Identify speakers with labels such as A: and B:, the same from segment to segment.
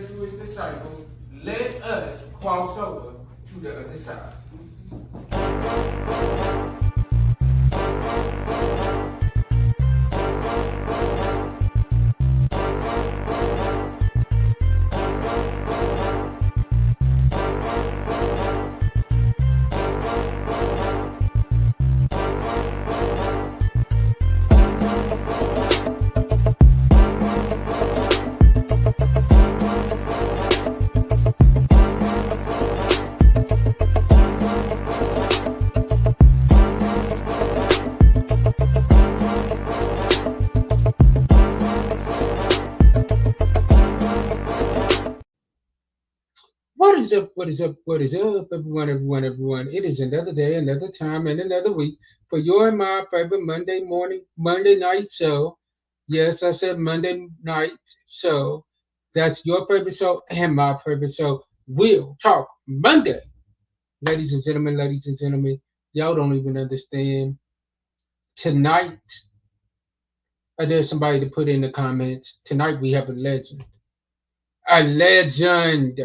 A: to his disciples, let us cross over to the other side. What is up? What is up? What is up, everyone, everyone, everyone? It is another day, another time, and another week for your and my favorite Monday night show. Yes, I said Monday night show. That's your favorite show and my favorite show. We'll talk Monday. Ladies and gentlemen, y'all don't even understand. Tonight, I dare somebody to put in the comments. Tonight we have a legend. A legend.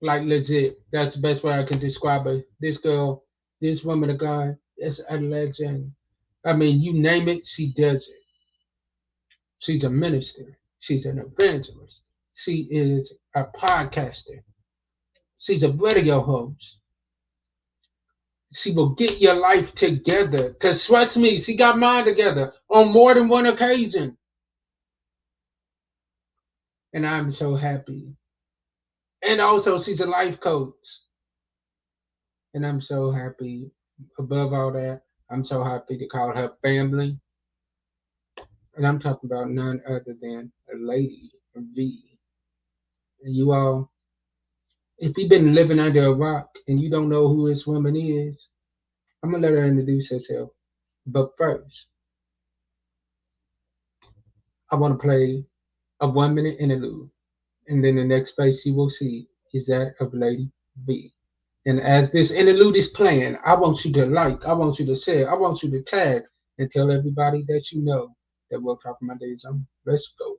A: Like legit. That's the best way I can describe her. This girl, this woman of God, is a legend. I mean, you name it, she does it. She's a minister. She's an evangelist. She is a podcaster. She's a radio host. She will get your life together. Because trust me, she got mine together on more than one occasion. And I'm so happy. And also, she's a life coach. And I'm so happy. Above all that, I'm so happy to call her family. And I'm talking about none other than a lady, V. And you all, if you've been living under a rock and you don't know who this woman is, I'm going to let her introduce herself. But first, I want to play a 1 minute interlude. And then the next face you will see is that of Lady V. And as this interlude is playing, I want you to like, I want you to share, I want you to tag, and tell everybody that you know that We'll Talk Monday is on. Let's go.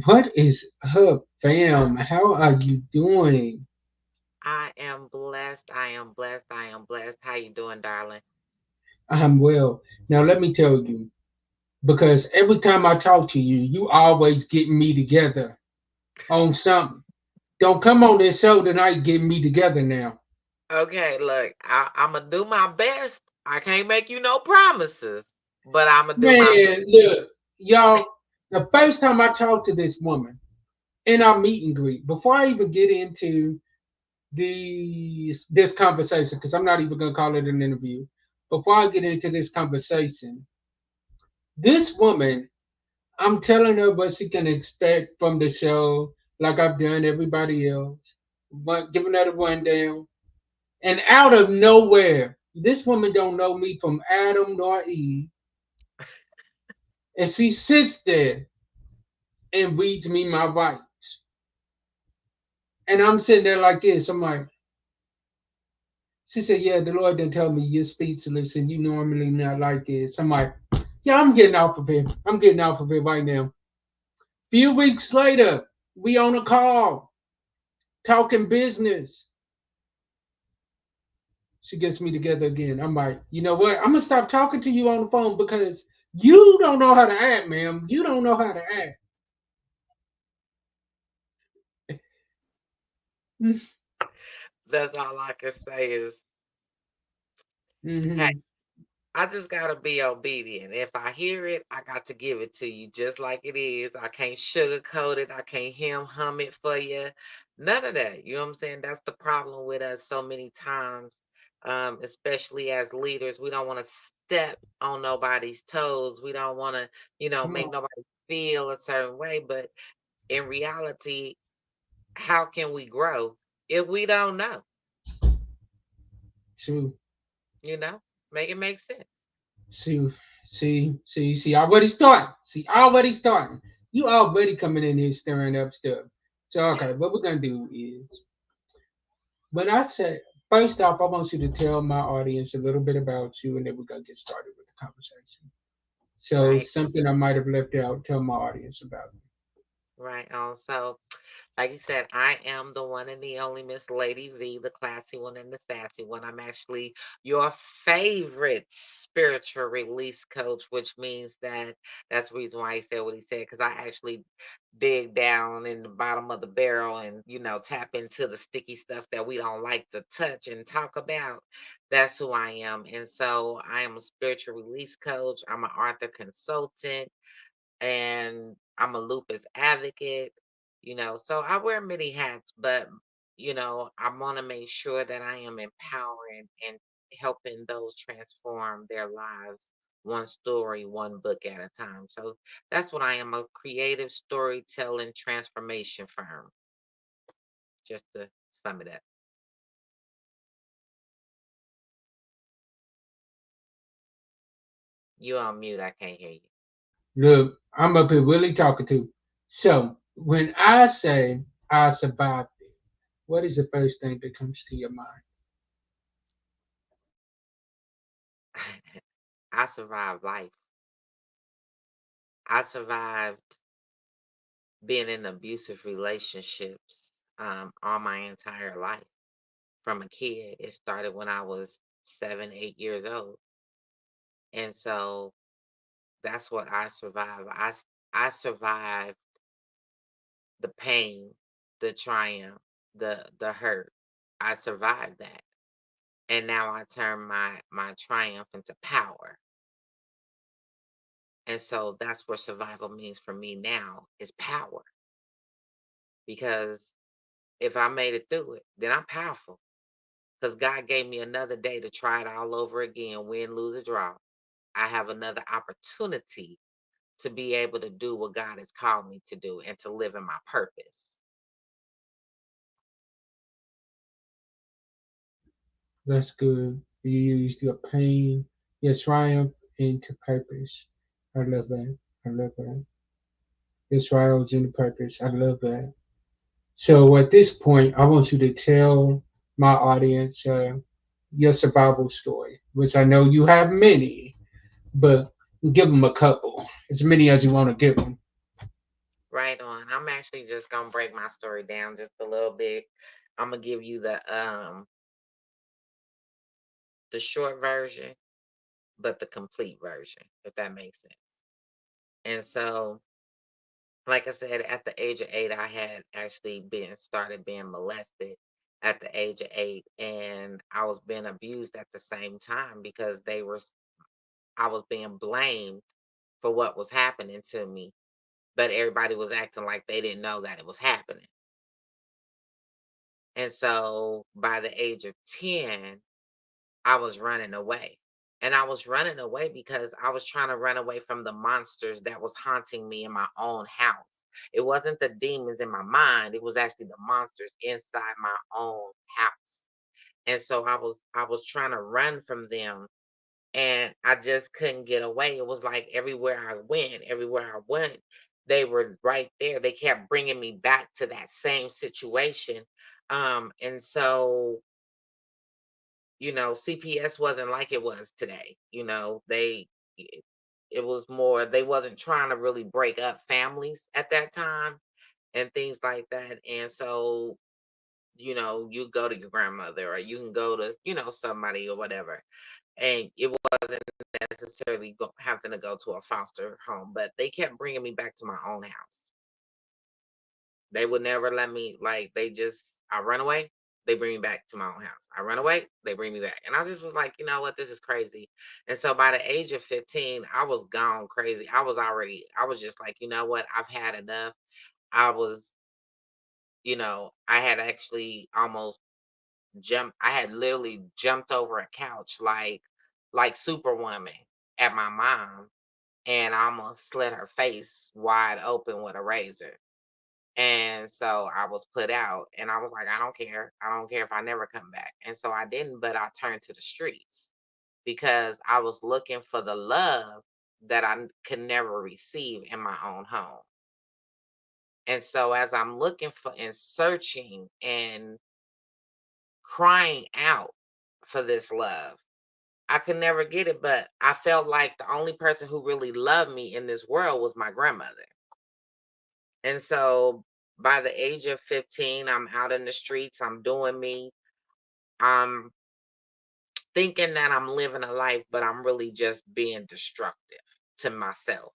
A: What is up, fam? How are you doing?
B: I am blessed. I am blessed. I am blessed. How you doing, darling?
A: I'm well. Now, let me tell you, because every time I talk to you, you always get me together on something. Don't come on this show tonight getting me together now.
B: Okay, look, I'm gonna do my best. I can't make you no promises, but I'm gonna do my
A: Man, look, y'all, the first time I talked to this woman in our meet and greet, before I even get into this conversation, because I'm not even gonna call it an interview, before I get into this conversation, this woman, I'm telling her what she can expect from the show, like I've done everybody else, but giving her the rundown. And out of nowhere, this woman don't know me from Adam nor Eve, and she sits there and reads me my rights. And I'm sitting there like this. I'm like, she said, yeah, the Lord didn't tell me you're speechless and you normally not like this. I'm like, yeah, I'm getting off of it. I'm getting off of it right now. Few weeks later, we on a call, talking business. She gets me together again. I'm like, you know what? I'm gonna stop talking to you on the phone because you don't know how to act, ma'am. You don't know how to act.
B: That's all I can say is, hey,
A: Mm-hmm.
B: I just gotta be obedient. If I hear it, I got to give it to you just like it is. I can't sugarcoat it. I can't hum it for you. None of that. You know what I'm saying? That's the problem with us so many times, especially as leaders. We don't want to step on nobody's toes. We don't want to,
A: Come
B: make
A: on.
B: nobody feel a certain way. But in reality, how can we grow if we don't know?
A: True.
B: You know, make it make sense.
A: See, see, already starting. See, already starting. You already coming in here stirring up stuff. So,
B: Yeah,
A: okay, what we're gonna do is when I say first off, I want you to tell my audience a little bit about you, and then we're gonna get started with the conversation. So,
B: right.
A: something I might have left out, tell my audience about me.
B: Right. So, like you said, I am the one and the only Miss Lady V, the classy one and the sassy one. I'm actually your favorite spiritual release coach, which means that that's the reason why he said what he said, because I actually dig down in the bottom of the barrel and, tap into the sticky stuff that we don't like to touch and talk about. That's who I am. And so I am a spiritual release coach. I'm an author consultant and I'm a lupus advocate, so I wear many hats, but I want to make sure that I am empowering and helping those transform their lives one story, one book at a time. So that's what I am, a creative storytelling transformation firm, just to sum it up. You on mute, I can't hear you.
A: Look, I'm up here really talking to. So, when I say I survived it, what is the first thing that comes to your mind?
B: I survived life. I survived being in abusive relationships all my entire life. From a kid, it started when I was 7, 8 years old, and so that's what I survived. I survived the pain, the triumph, the hurt. I survived that, and now I turn my triumph into power, and so that's what survival means for me now is power. Because if I made it through it, then I'm powerful. Because God gave me another day to try it all over again, win, lose, or draw. I have another opportunity to be able to do what God has called me to do and to live in my purpose.
A: That's good. You used your pain, your triumph into purpose. I love that. I love that. Your trials into purpose. I love that. So at this point, I want you to tell my audience your survival story, which I know you have many, but give them a couple, as many as you want to give them.
B: Right on. I'm actually just gonna break my story down just a little bit. I'm gonna give you the short version, but the complete version, if that makes sense. And so, like I said, at the age of 8, I had actually been started being molested at the age of 8, and I was being abused at the same time because I was being blamed for what was happening to me, but everybody was acting like they didn't know that it was happening. And so by the age of 10, I was running away. And I was running away because I was trying to run away from the monsters that was haunting me in my own house. It wasn't the demons in my mind, it was actually the monsters inside my own house. And so I was trying to run from them and I just couldn't get away. It was like everywhere I went, they were right there. They kept bringing me back to that same situation. And so, CPS wasn't like it was today. It, it was more, they wasn't trying to really break up families at that time and things like that. And so, you go to your grandmother or you can go to, somebody or whatever. And it wasn't necessarily having to go to a foster home, but they kept bringing me back to my own house. They would never let me, like, they just, I run away, they bring me back to my own house. I run away, they bring me back. And I just was like, you know what, this is crazy. And so by the age of 15, I was gone crazy. I was just like, you know what, I've had enough. I was, I had actually almost I had literally jumped over a couch like Superwoman at my mom, and I almost slit her face wide open with a razor. And so I was put out, and I was like, I don't care. I don't care if I never come back. And so I didn't, but I turned to the streets because I was looking for the love that could never receive in my own home. And so as I'm looking for and searching and crying out for this love, I could never get it, but I felt like the only person who really loved me in this world was my grandmother. And so by the age of 15, I'm out in the streets, I'm doing me. I'm thinking that I'm living a life, but I'm really just being destructive to myself,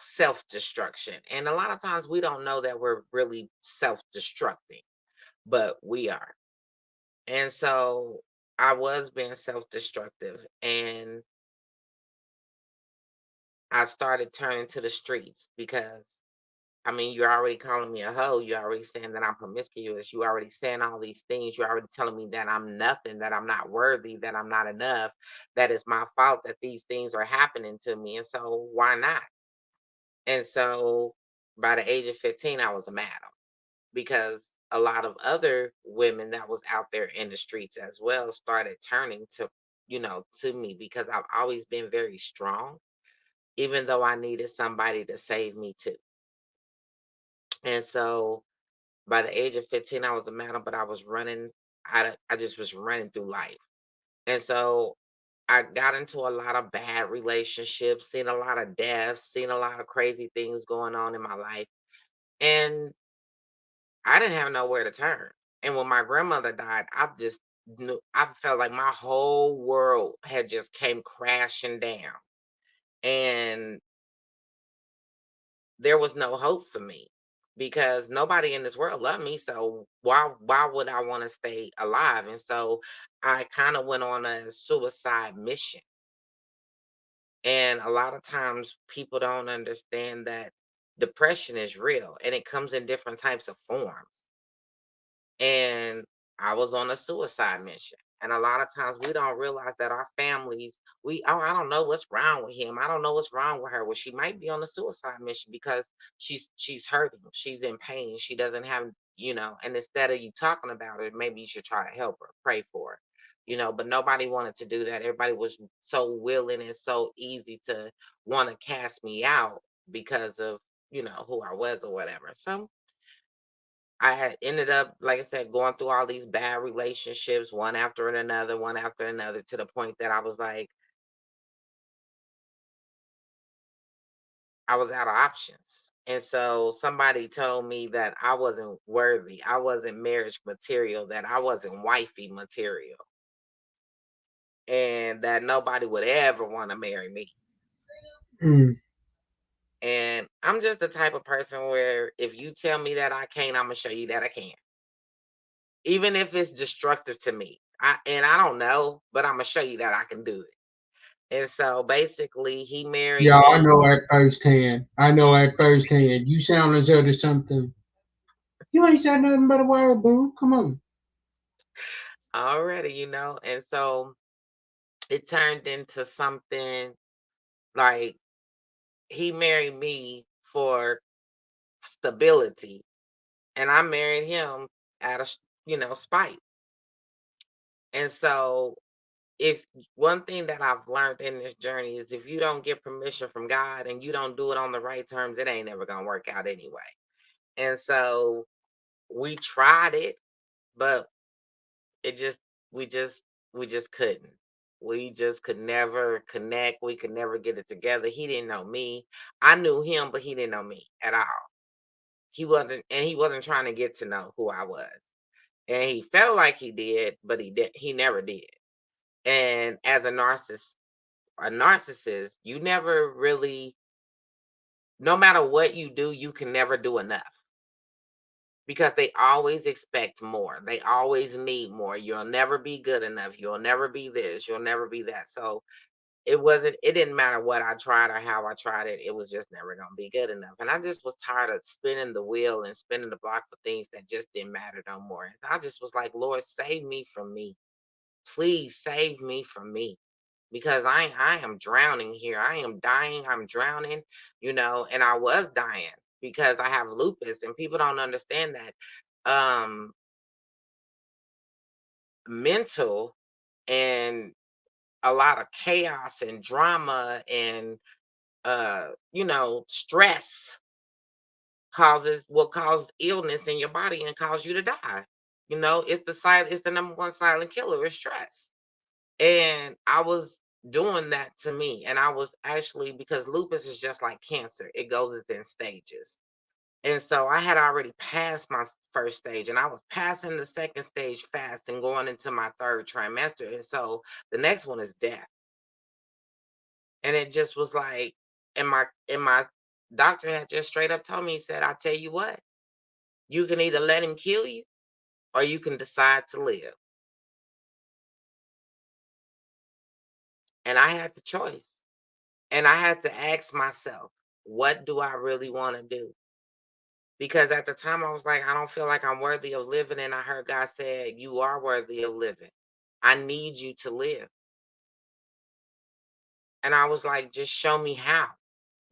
B: self destruction. And a lot of times we don't know that we're really self destructing, but we are. And so I was being self destructive, and I started turning to the streets because, I mean, you're already calling me a hoe. You're already saying that I'm promiscuous. You already saying all these things. You're already telling me that I'm nothing, that I'm not worthy, that I'm not enough, that it's my fault that these things are happening to me. And so why not? And so by the age of 15, I was a madam because a lot of other women that was out there in the streets as well started turning to me because I've always been very strong, even though I needed somebody to save me too. And so by the age of 15, I was a madam, but I was running. I just was running through life. And so I got into a lot of bad relationships, seen a lot of deaths, seen a lot of crazy things going on in my life. And I didn't have nowhere to turn. And when my grandmother died, I felt like my whole world had just came crashing down. And there was no hope for me because nobody in this world loved me. So why would I want to stay alive? And so I kind of went on a suicide mission. And a lot of times people don't understand that depression is real and it comes in different types of forms. And I was on a suicide mission. And a lot of times we don't realize that our families, I don't know what's wrong with him. I don't know what's wrong with her. Well, she might be on a suicide mission because she's hurting. She's in pain. She doesn't have, and instead of you talking about it, maybe you should try to help her, pray for her. But nobody wanted to do that. Everybody was so willing and so easy to want to cast me out because of, who I was or whatever. So I had ended up, like I said, going through all these bad relationships, one after another, to the point that I was like, I was out of options. And so somebody told me that I wasn't worthy, I wasn't marriage material, that I wasn't wifey material, and that nobody would ever want to marry me.
A: Mm.
B: And I'm just the type of person where if you tell me that I can't, I'm gonna show you that I can. Even if it's destructive to me. I don't know, but I'm gonna show you that I can do it. And so basically, he married
A: Yeah, I
B: me.
A: know at firsthand. I know at firsthand. You sound as though there's something. You ain't said nothing but a word, boo. Come on.
B: Already, and so it turned into something like he married me for stability, and I married him out of, spite. And so, if one thing that I've learned in this journey is if you don't get permission from God and you don't do it on the right terms, it ain't never gonna work out anyway. And so we tried it, but it just we just we just couldn't. We just could never connect. We could never get it together. He didn't know me. I knew him, but he didn't know me at all. He wasn't trying to get to know who I was. And he felt like he did, but he never did. And as a narcissist, you never really, no matter what you do, you can never do enough. because they always expect more. They always need more. You'll never be good enough. You'll never be this. You'll never be that. So it didn't matter what I tried or how I tried it. It was just never going to be good enough. And I just was tired of spinning the wheel and spinning the block for things that just didn't matter no more. And I just was like, Lord, save me from me. Please save me from me because I am drowning here. I am dying. I'm drowning, and I was dying because I have lupus and people don't understand that. Um, Mental and a lot of chaos and drama and stress will cause illness in your body and cause you to die. It's the number one silent killer is stress. And I was doing that to me. And I was actually, because lupus is just like cancer, it goes in stages. And so I had already passed my first stage and I was passing the second stage fast and going into my third trimester. And so the next one is death. And it just was like, and my doctor had just straight up told me, he said, I tell you what, you can either let him kill you or you can decide to live. And I had the choice. And I had to ask myself, what do I really want to do? Because at the time I was like, I don't feel like I'm worthy of living. And I heard God said, you are worthy of living. I need you to live. And I was like, just show me how.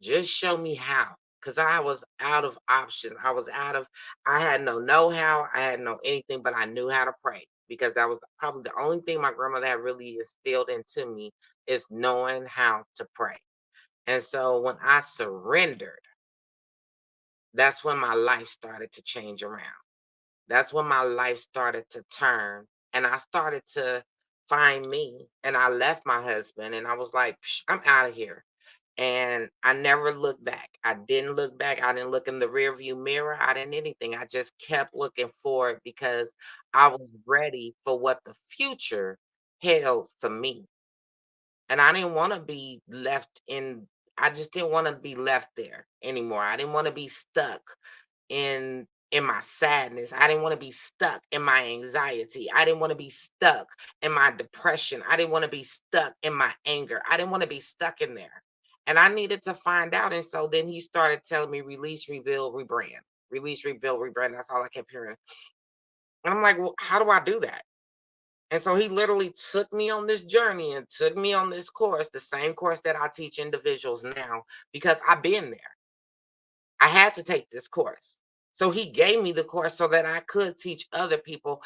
B: Just show me how. Because I was out of options. I had no know how. I had no anything, but I knew how to pray because that was probably the only thing my grandmother had really instilled into me is knowing how to pray. And so when I surrendered, that's when my life started to change around. That's when my life started to turn and I started to find me. And I left my husband and I was like, "Psh, I'm out of here." And I never looked back. I didn't look back. I didn't look in the rearview mirror. I didn't anything. I just kept looking forward because I was ready for what the future held for me. And I didn't want to be left in, I just didn't want to be left there anymore. I didn't want to be stuck in my sadness. I didn't want to be stuck in my anxiety. I didn't want to be stuck in my depression. I didn't want to be stuck in my anger. I didn't want to be stuck in there. And I needed to find out. And so then he started telling me release, rebuild, rebrand. Release, rebuild, rebrand. That's all I kept hearing. And I'm like, well, how do I do that? And so he literally took me on this journey and took me on this course, the same course that I teach individuals now, because I've been there. I had to take this course. So he gave me the course so that I could teach other people,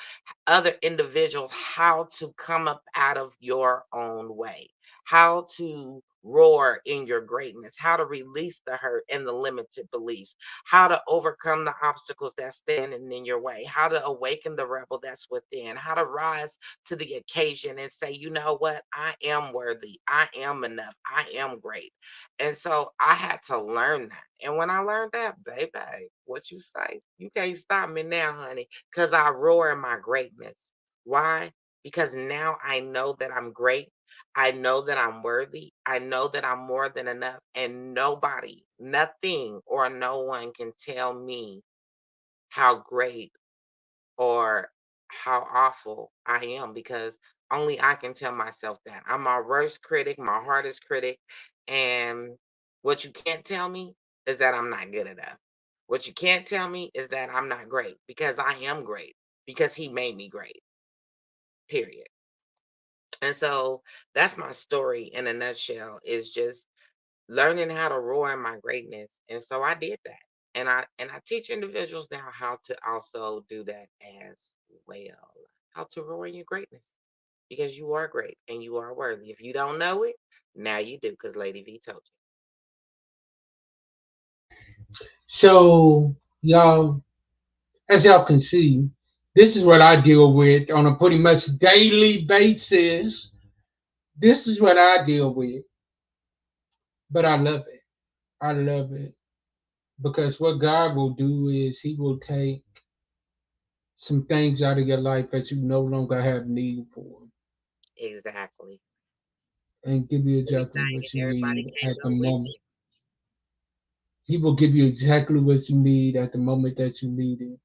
B: other individuals, how to come up out of your own way, how to roar in your greatness, how to release the hurt and the limited beliefs, how to overcome the obstacles that's standing in your way, how to awaken the rebel that's within, how to rise to the occasion and say, you know what, I am worthy, I am enough, I am great. And so I had to learn that. And when I learned that, baby, what you say? You can't stop me now, honey, because I roar in my greatness. Why? Because now I know that I'm great. I know that I'm worthy. I know that I'm more than enough. And nobody, nothing, or no one can tell me how great or how awful I am because only I can tell myself that. I'm my worst critic, my hardest critic. And what you can't tell me is that I'm not good enough. What you can't tell me is that I'm not great because I am great because he made me great, period. And so that's my story in a nutshell is just learning how to roar in my greatness. And so I did that. And I teach individuals now how to also do that as well. How to roar in your greatness. Because you are great and you are worthy. If you don't know it, now you do, because Lady V told
A: So, y'all, as y'all can see, this is what I deal with on a pretty much daily basis. This is what I deal with, but I love it. I love it because what God will do is He will take some things out of your life that you no longer have need for
B: you. Exactly.
A: and give you exactly
B: Everything
A: what
B: and
A: you
B: everybody
A: need
B: can't
A: at the
B: go with
A: moment.
B: you.
A: He will give you exactly what you need at the moment that you need it.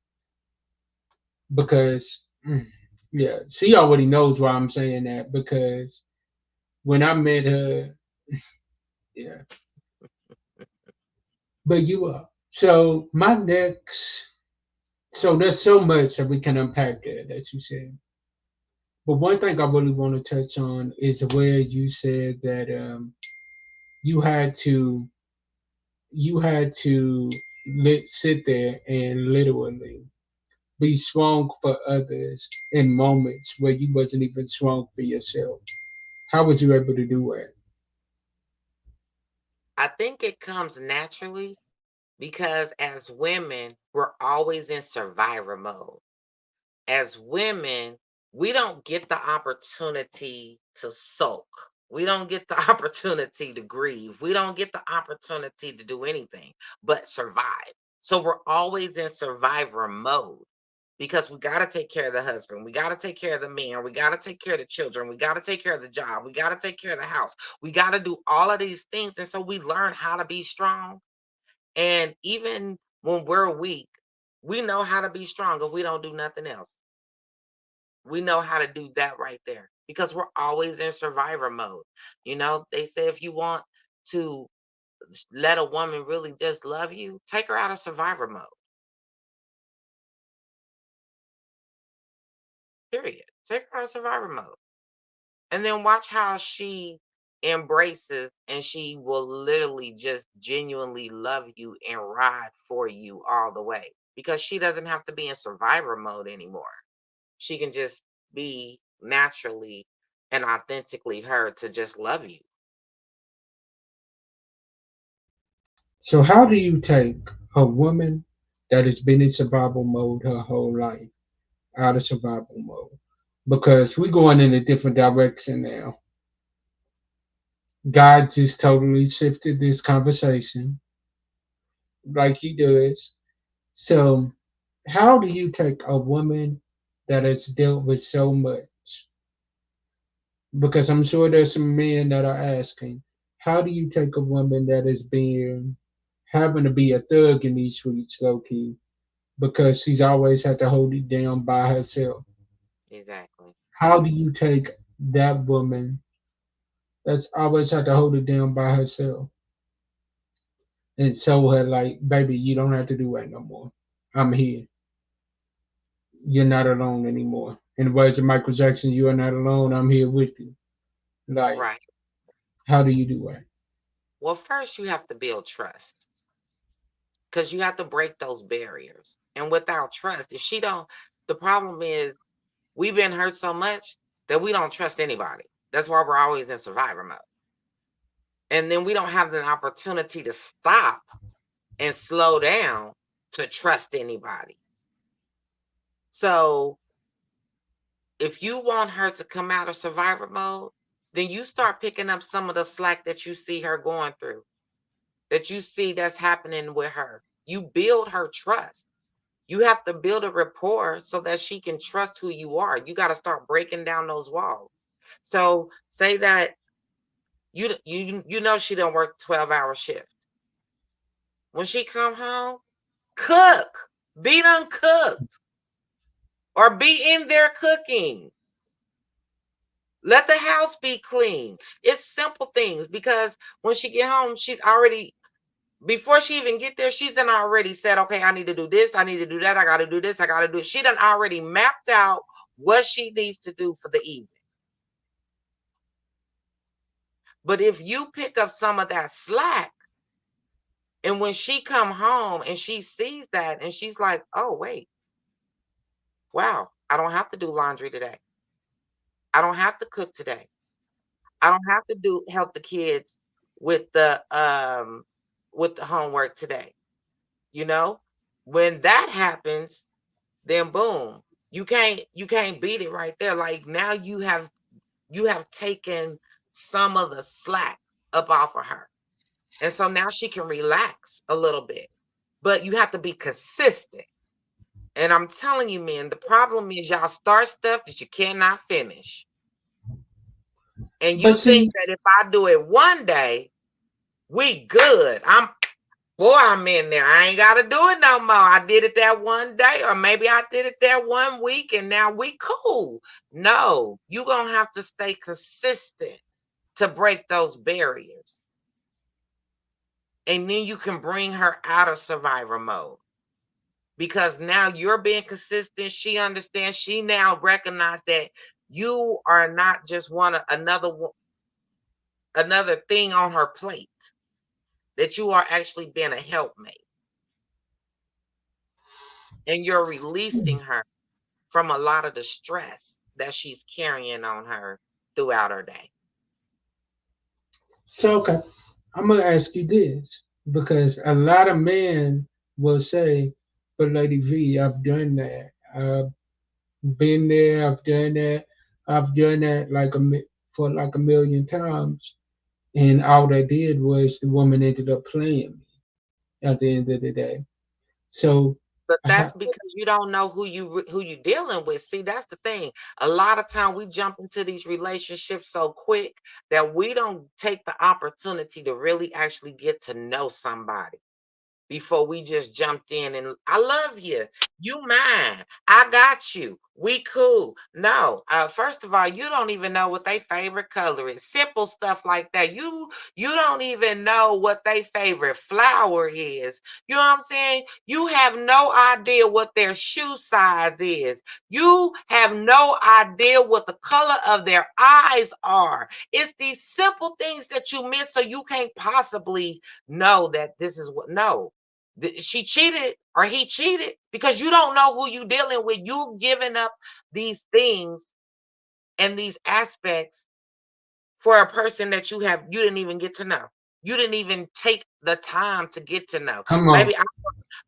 A: because yeah, she already knows why I'm saying that because when I met her, yeah, but you are. So my next, so there's so much that we can unpack there that you said. But one thing I really want to touch on is where you said that you had to sit there and literally be strong for others in moments where you wasn't even strong for yourself. How was you able to do that?
B: I think it comes naturally because as women, we're always in survivor mode. As women, we don't get the opportunity to sulk. We don't get the opportunity to grieve. We don't get the opportunity to do anything but survive. So we're always in survivor mode because we got to take care of the husband. We got to take care of the man. We got to take care of the children. We got to take care of the job. We got to take care of the house. We got to do all of these things. And so we learn how to be strong. And even when we're weak, we know how to be strong if we don't do nothing else. We know how to do that right there because we're always in survivor mode. You know, they say if you want to let a woman really just love you, take her out of survivor mode. Period. Take her out of survivor mode. And then watch how she embraces and she will literally just genuinely love you and ride for you all the way because she doesn't have to be in survivor mode anymore. She can just be naturally and authentically her to just love you.
A: So how do you take a woman that has been in survival mode her whole life out of survival mode? Because we're going in a different direction now. God just totally shifted this conversation like he does. So how do you take a woman that has dealt with so much? Because I'm sure there's some men that are asking, how do you take a woman that has been having to be a thug in these streets, low key, because she's always had to hold it down by herself?
B: Exactly.
A: How do you take that woman that's always had to hold it down by herself and show her, like, baby, you don't have to do that no more. I'm here. You're not alone anymore. In the words of Michael Jackson, you are not alone. I'm here with you. Like,
B: Right.
A: how do you do that?
B: Well, first you have to build trust because you have to break those barriers. And without trust, if she don't, the problem is we've been hurt so much that we don't trust anybody. That's why we're always in survivor mode. And then we don't have the opportunity to stop and slow down to trust anybody. So if you want her to come out of survivor mode, then you start picking up some of the slack that you see her going through, that you see that's happening with her. You build her trust. You have to build a rapport so that she can trust who you are. You got to start breaking down those walls. So say that you know she don't work 12-hour shift. When she come home, cook. Be done cooked or be in there cooking. Let the house be clean. It's simple things because when she get home, she's already before she even get there, she's done already said, okay, I need to do this, I need to do that, I gotta do this, I gotta do it. She done already mapped out what she needs to do for the evening. But if you pick up some of that slack, and when she come home and she sees that and she's like, oh wait, wow, I don't have to do laundry today. I don't have to cook today. I don't have to do help the kids with the homework today. You know? When that happens, then boom, you can't beat it right there. Like now you have taken some of the slack up off of her. And so now she can relax a little bit. But you have to be consistent. And I'm telling you, man, the problem is y'all start stuff that you cannot finish. And
A: But
B: you think
A: see,
B: that if I do it one day, we good. Boy, I'm in there. I ain't gotta do it no more. I did it that one day, or maybe I did it that one week, and now we cool. No, you gonna have to stay consistent to break those barriers. And then you can bring her out of survivor mode. Because now you're being consistent. She understands. She now recognizes that you are not just another thing on her plate. That you are actually being a helpmate, and you're releasing her from a lot of the stress that she's carrying on her throughout her day.
A: So okay, I'm gonna ask you this because a lot of men will say, "But Lady V, I've done that. I've been there. I've done that. I've done that for like a million times." And all they did was the woman ended up playing me at the end of the day. So,
B: But that's
A: uh,
B: because you don't know who you dealing with. See, that's the thing. A lot of time we jump into these relationships so quick that we don't take the opportunity to really actually get to know somebody before we just jumped in and I love you. You mine. I got you. We cool. No, first of all, you don't even know what their favorite color is. Simple stuff like that. You don't even know what their favorite flower is. You know what I'm saying? You have no idea what their shoe size is. You have no idea what the color of their eyes are. It's these simple things that you miss, so you can't possibly know that this is what no. She cheated or he cheated because you don't know who you dealing with. You giving up these things and these aspects for a person that you didn't even get to know. You didn't even take the time to get to know.
A: come on,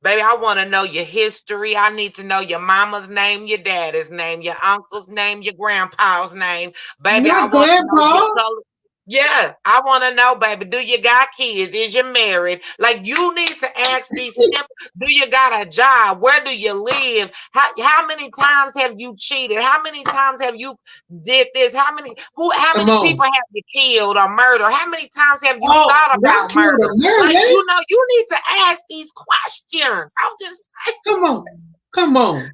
B: Baby, I want to know your history. I need to know your mama's name, your daddy's name, your uncle's name, your grandpa's name. Baby, I
A: not
B: want to know your
A: grandpa.
B: color. Yeah, I want to know, baby, do you got kids? Is you married? Like, you need to ask these simple, do you got a job? Where do you live? How many times have you cheated? How many times have you did this? How
A: Come
B: many
A: on.
B: people have you killed or murdered? How many times have you
A: Oh,
B: thought
A: not
B: about
A: killed
B: murder?
A: or
B: Like,
A: murdered.
B: you need to ask these questions.
A: Come on, come on.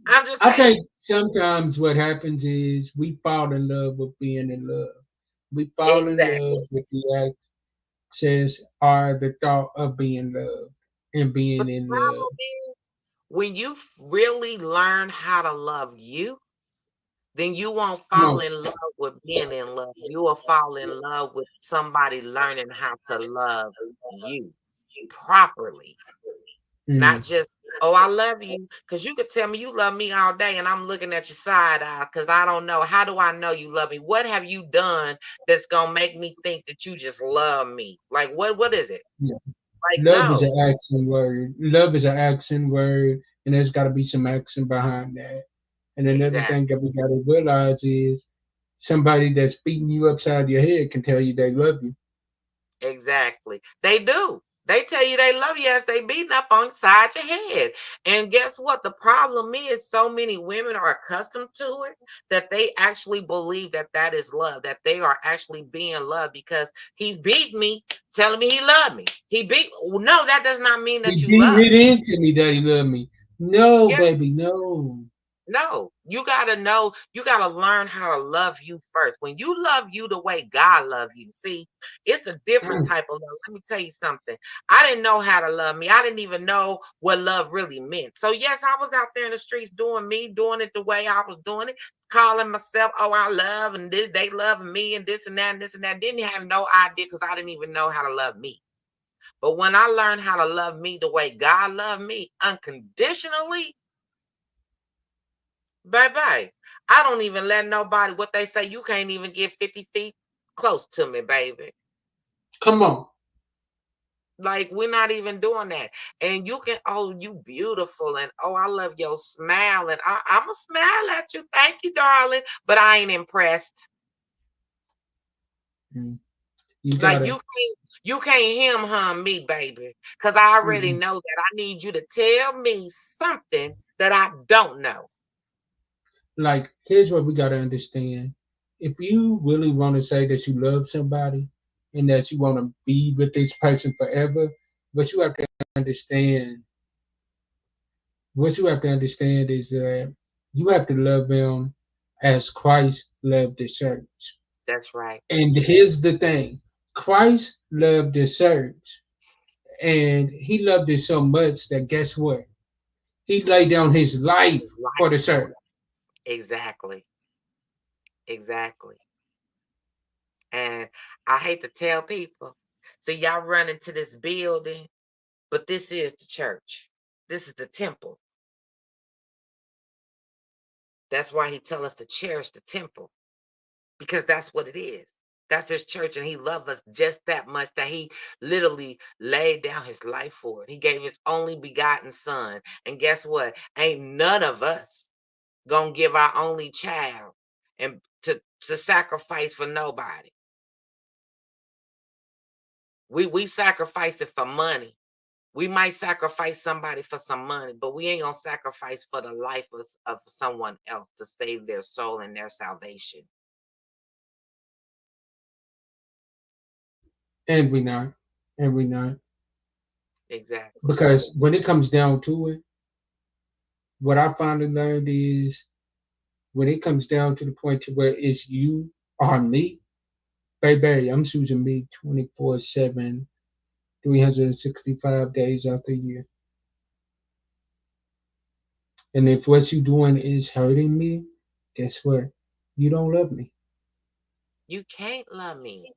B: I'm just
A: I
B: saying.
A: think sometimes what happens is we fall in love with being in love. We fall in love
B: Exactly.
A: with the access or the thought of being loved and
B: But
A: being
B: the
A: in love.
B: problem is when you really learn how to love you, then you won't
A: Come
B: fall
A: on.
B: in love with being in love. You will fall in love with somebody learning how to love you properly.
A: Mm,
B: Not just, oh, I love you. Because you could tell me you love me all day and I'm looking at your side eye because I don't know. How do I know you love me? What have you done that's gonna make me think that you just love me? Like what is it?
A: yeah.
B: Like,
A: Love is
B: no.
A: an action word. Love is an action word, and there's got to be some action behind that. And another
B: Exactly.
A: thing that we got to realize is somebody that's beating you upside your head can tell you they love you.
B: Exactly. They do. They tell you they love you as they beating up on inside your head. And guess what? The problem is so many women are accustomed to it that they actually believe that that is love, that they are actually being loved because he's beat me, telling me he loved me. He beat. No, that does not mean
A: He
B: that you
A: beat
B: love.
A: it into me that he loved me. No,
B: Yeah.
A: baby, no.
B: No, you gotta know, you gotta learn how to love you first. When you love you the way God love you, see, it's a different
A: Mm,
B: type of love. Let me tell you something. I didn't know how to love me. I didn't even know what love really meant. So yes, I was out there in the streets doing me, doing it the way I was doing it, calling myself, oh, I love, and this, they love me, and this and that, and this and that. Didn't have no idea because I didn't even know how to love me. But when I learned how to love me the way God loved me, unconditionally, baby, I don't even let nobody, what they say, you can't even get 50 feet close to me, baby.
A: come on.
B: Like, we're not even doing that. And you can, oh, you beautiful. And oh, I love your smile. And I'm going to smile at you. Thank you, darling. But I ain't impressed.
A: Mm, you
B: Like,
A: gotta,
B: you can't him hum me, baby. Because I already
A: mm,
B: know that I need you to tell me something that I don't know.
A: like, here's what we gotta understand. If you really want to say that you love somebody and that you want to be with this person forever, What you have to understand, what you have to understand is that you have to love them as Christ loved the church.
B: That's right.
A: And here's the thing: Christ loved the church, and he loved it so much that guess what? He laid down his life
B: His
A: for
B: life
A: the
B: for
A: church.
B: it. Exactly. Exactly. And I hate to tell people, see, y'all run into this building, but this is the church. This is the temple. That's why he tell us to cherish the temple, because that's what it is. That's his church, and he loved us just that much that he literally laid down his life for it. He gave his only begotten son. And guess what? Ain't none of us gonna give our only child and to sacrifice for nobody. We sacrifice it for money. We might sacrifice somebody for some money, but we ain't gonna sacrifice for the life of someone else to save their soul and their salvation.
A: And we not. And we not.
B: Exactly.
A: Because when it comes down to it, what I finally learned is when it comes down to the point to where it's you or me, baby, I'm choosing me 24/7, 365 days out the year. And if what you doing is hurting me, guess what? You don't love me.
B: You can't love me.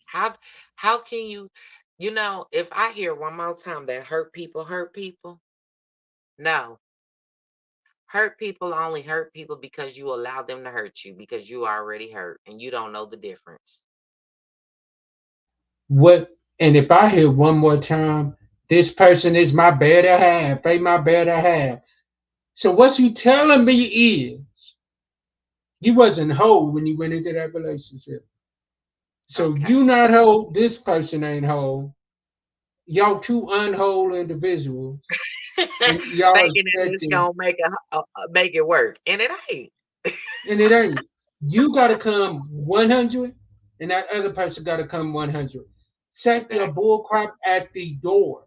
B: How how can you, if I hear one more time that hurt people, no. Hurt people only hurt people because you allow them to hurt you because you already hurt and you don't know the difference.
A: What? And if I hear one more time, this person is my better half, they my better half. So what you telling me is you wasn't whole when you went into that relationship. So
B: Okay.
A: you not whole, this person ain't whole. Y'all two unwhole individuals, and y'all
B: Thinking that it's
A: expecting,
B: gonna make it work, and it ain't.
A: and it ain't. You gotta come 100, and that other person gotta come 100. Set your
B: Exactly.
A: bull crap at the door.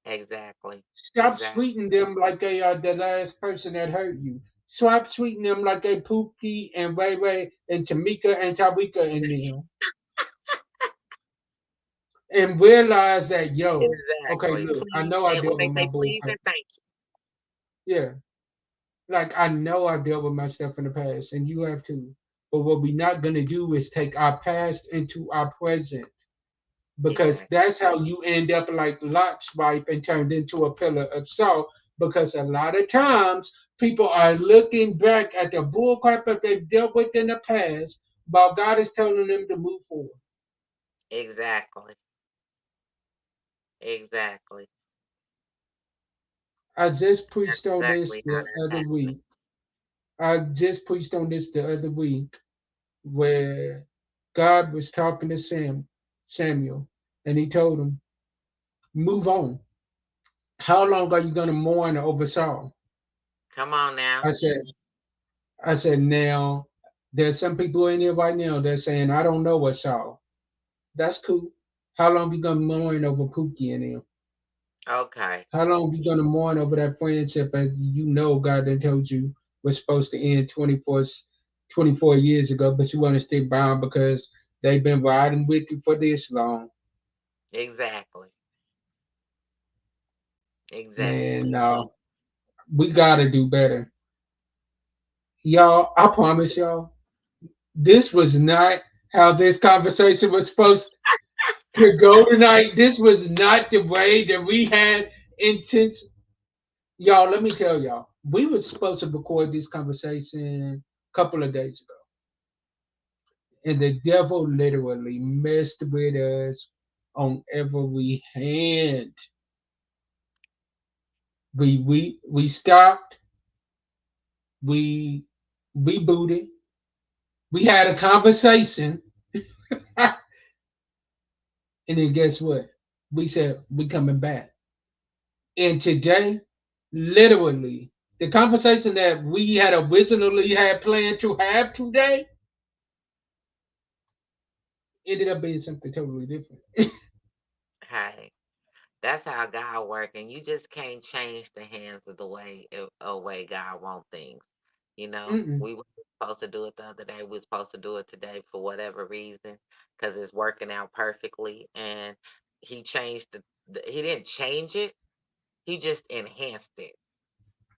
B: Exactly.
A: Stop
B: Exactly.
A: treating them like they are the last person that hurt you. Stop treating them like they Pookie and Ray Ray and Tamika and Tawika and them. And realize that, yo, okay,
B: Exactly.
A: look, I
B: Please,
A: know I
B: and when
A: dealt
B: they
A: with my
B: say
A: bull
B: please
A: crap.
B: and thank
A: Yeah, like I know I've dealt with my stuff in the past, and you have too. But what we're not gonna do is take our past into our present,
B: you.
A: because
B: Exactly.
A: that's how you end up like Lot's wife and turned into a pillar of salt. Because a lot of times people are looking back at the bullcrap that they've dealt with in the past, while God is telling them to move forward.
B: Exactly. Exactly.
A: I just
B: That's
A: preached on this
B: exactly how
A: the
B: that's
A: other
B: happening.
A: week. I just preached on this the other week where God was talking to Samuel, and he told him, move on. How long are you going to mourn over Saul?
B: Come on now.
A: I said, now there's some people in here right now that's saying, I don't know what Saul. That's cool. How long you going to mourn over Pookie and him?
B: Okay.
A: How long you going to mourn over that friendship that you know God done told you was supposed to end 24 years ago, but you want to stay bound because they've been riding with you for this long?
B: Exactly.
A: Man,
B: Exactly.
A: no. We gotta do better. Y'all, I promise y'all, this was not how this conversation was supposed to go tonight. This was not the way that we had intention. Y'all, let me tell y'all, we were supposed to record this conversation a couple of days ago. And the devil literally messed with us on every hand. We stopped, we rebooted, we had a conversation. And then guess what? We said we coming back. And today, literally, the conversation that we had originally had planned to have today ended up being something totally different.
B: Hey, That's how God work, and you just can't change the hands of the way God want things. You know,
A: Mm-mm.
B: we were supposed to do it the other day. We are supposed to do it today for whatever reason, because it's working out perfectly. And He changed He didn't change it. He just enhanced it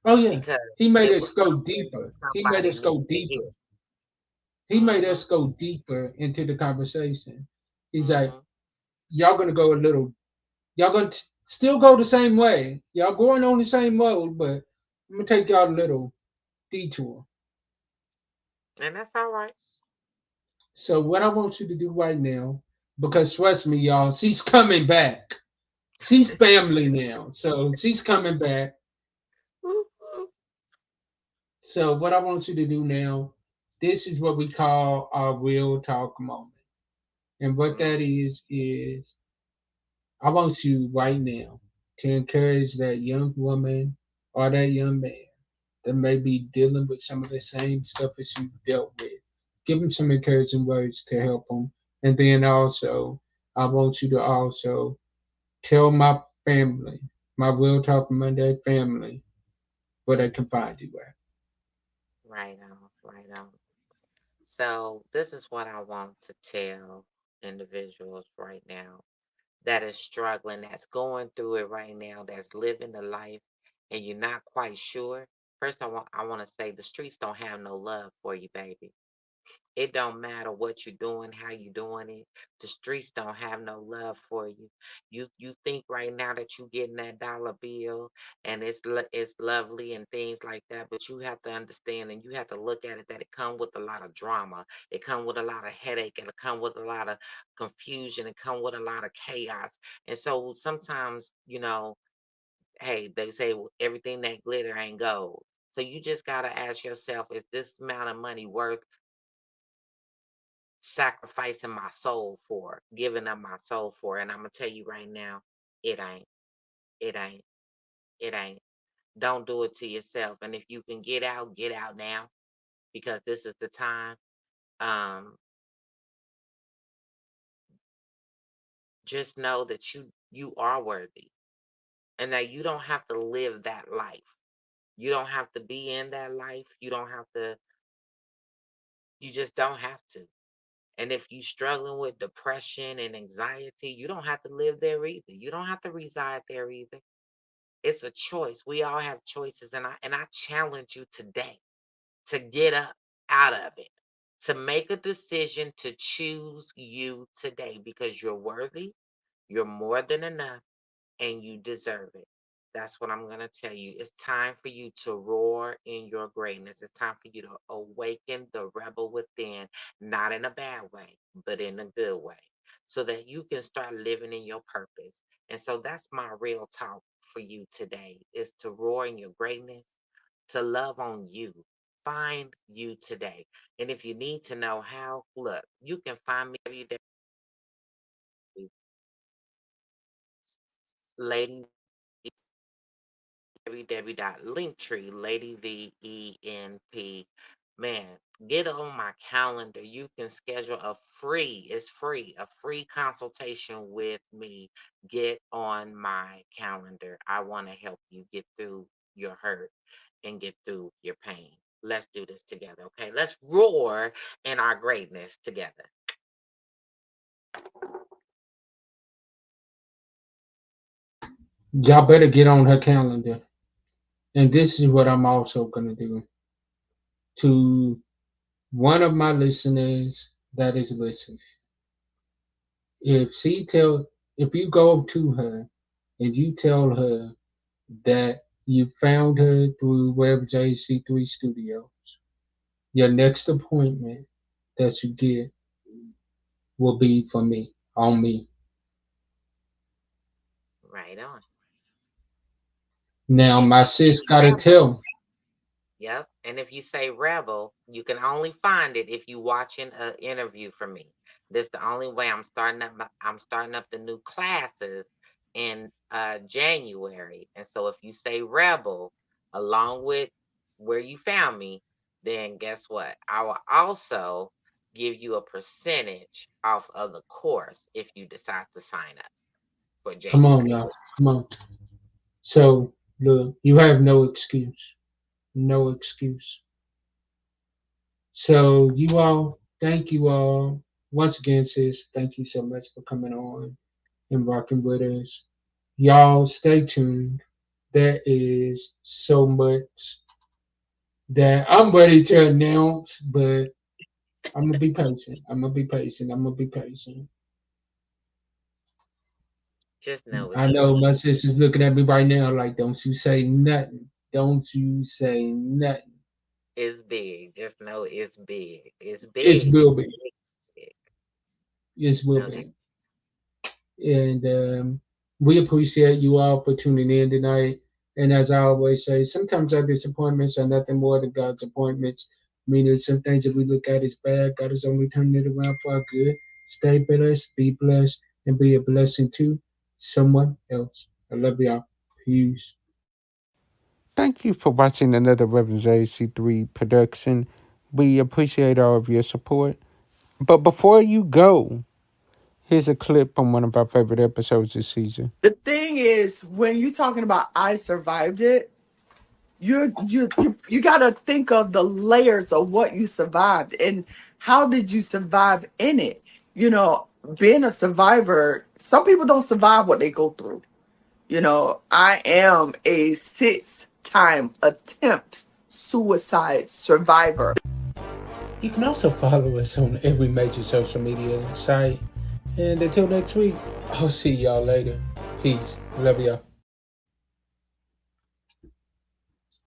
A: Oh yeah,
B: because
A: he made
B: it
A: us
B: was
A: go
B: something
A: deeper. He made
B: somebody
A: us go
B: needed to hear.
A: deeper. He made
B: Mhm.
A: us go deeper into the conversation. He's like,
B: Mhm.
A: y'all gonna go a little. Y'all gonna still go the same way. Y'all going on the same road, but I'm gonna take y'all a little detour.
B: And that's all right.
A: So what I want you to do right now, because trust me, y'all, she's coming back. She's family now, so she's coming back. So what I want you to do now, this is what we call our real talk moment. And what
B: Mm,
A: that is I want you right now to encourage that young woman or that young man that may be dealing with some of the same stuff as you dealt with. Give them some encouraging words to help them. And then also, I want you to also tell my family, my Will Talk Monday family, where they can find you at.
B: right on, right on. So this is what I want to tell individuals right now that is struggling, that's going through it right now, that's living the life, and you're not quite sure. First, I want to say the streets don't have no love for you, baby. It don't matter what you're doing, how you doing it. The streets don't have no love for you. You think right now that you getting that dollar bill and it's lovely and things like that, but you have to understand and you have to look at it that it come with a lot of drama. It come with a lot of headache and it come with a lot of confusion. It come with a lot of chaos. And so sometimes, hey, they say everything that glitter ain't gold. So you just gotta ask yourself, is this amount of money worth sacrificing my soul for, giving up my soul for? And I'm gonna tell you right now, it ain't, it ain't, it ain't. Don't do it to yourself. And if you can get out now, because this is the time. Um, just know that you are worthy and that you don't have to live that life. You don't have to be in that life. You just don't have to. And if you struggling with depression and anxiety, you don't have to live there either. You don't have to reside there either. It's a choice. We all have choices, and I challenge you today to get up out of it, to make a decision to choose you today because you're worthy, you're more than enough, and you deserve it. That's what I'm going to tell you. It's time for you to roar in your greatness. It's time for you to awaken the rebel within, not in a bad way, but in a good way, so that you can start living in your purpose. And so that's my real talk for you today is to roar in your greatness, to love on you. Find you today. And if you need to know how, look, you can find me every day, lady www.linktree, Lady VENP. Man, get on my calendar. You can schedule a free consultation with me. Get on my calendar. I want to help you get through your hurt and get through your pain. Let's do this together, okay? Let's roar in our greatness together.
A: Y'all better get on her calendar. And this is what I'm also gonna do to one of my listeners that is listening. If she tell, if you go to her and you tell her that you found her through Web JC3 Studios, your next appointment that you get will be for me, on me.
B: Right on.
A: Now,
B: If
A: my
B: you
A: sis
B: say
A: gotta
B: rebel,
A: tell.
B: yep. And if you say rebel, you can only find it if you watching an interview from me. This the only way I'm starting up the new classes in January. And so if you say rebel along with where you found me, then guess what? I will also give you a percentage off of the course if you decide to sign up. for
A: Come on,
B: January.
A: y'all. Come on. So look, you have no excuse. No excuse. So you all, thank you all. Once again, sis, thank you so much for coming on and rocking with us. Y'all stay tuned. There is so much that I'm ready to announce, but I'm gonna be patient. I'm gonna be patient. I'm gonna be patient.
B: Just know it's
A: I know
B: big.
A: my sister's looking at me right now like, don't you say nothing. Don't you say nothing.
B: It's big. Just know it's big. It's
A: It's
B: big.
A: will
B: It's
A: be.
B: big. Big.
A: It's will
B: No doubt.
A: be. And we appreciate you all for tuning in tonight. And as I always say, sometimes our disappointments are nothing more than God's appointments, meaning some things that we look at as bad, God is only turning it around for our good. Stay blessed, and be a blessing to someone else. I love y'all. Peace.
C: Thank you for watching another Reverend JC3 production. We appreciate all of your support. But before you go, here's a clip from one of our favorite episodes this season.
D: The thing is, when you're talking about I survived it, you got to think of the layers of what you survived and how did you survive in it. You know, being a survivor, some people don't survive what they go through. You know, I am a 6-time attempt suicide survivor.
A: You can also follow us on every major social media site. And until next week, I'll see y'all later. Peace. Love y'all.